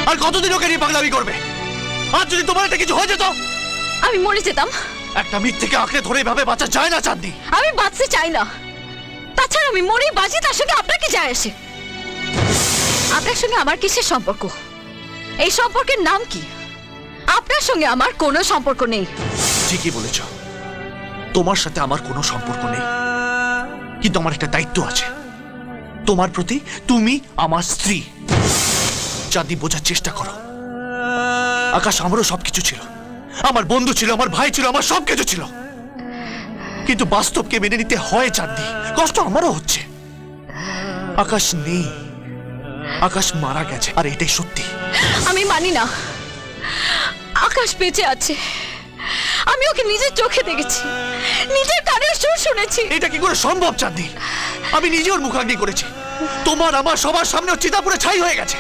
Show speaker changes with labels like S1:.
S1: আর কতদিন ওকে নিয়ে পাগলামি করবে? আর যদি তোমার একটা কিছু হয়ে যেত,
S2: আমি মরে যেতাম।
S1: একটা মিথ্যেকে আঁকড়ে ধরে এভাবে বাঁচা যায় না চাঁদনি।
S2: আমি বাঁচতে চাই না। তাছাড়া আমি মরেই বাঁচি, তার সঙ্গে আপনার কি যায় আসে? আপনার সঙ্গে আমার কিসের সম্পর্ক? এই সম্পর্কের নাম কি? আপনার সঙ্গে আমার কোনো সম্পর্ক নেই।
S1: ঠিকই বলেছ, তোমার সাথে আমার কোনো সম্পর্ক নেই, কিন্তু আমার একটা দায়িত্ব আছে তোমার প্রতি। তুমি আমার স্ত্রী। চাঁদনি, বোঝার চেষ্টা করো। আকাশ আমারও সবকিছু ছিল, আমার বন্ধু ছিল, আমার ভাই ছিল, আমার সবকিছু ছিল, কিন্তু বাস্তবকে মেনে নিতে হয় চাঁদনি। কষ্ট আমারও হচ্ছে। আকাশ নেই, আকাশ মারা গেছে, আর এটাই সত্যি।
S2: আমি মানি না, আকাশ বেঁচে আছে। আমি ওকে নিজের চোখে দেখেছি, নিজের কানের সুর শুনেছি।
S1: এটা কি করে সম্ভব চাঁদনি? আমি নিজে ওর মুখাগ্নি করেছি। তোমার আমার সবার সামনে চিতাপুরে ছাই হয়ে গেছে।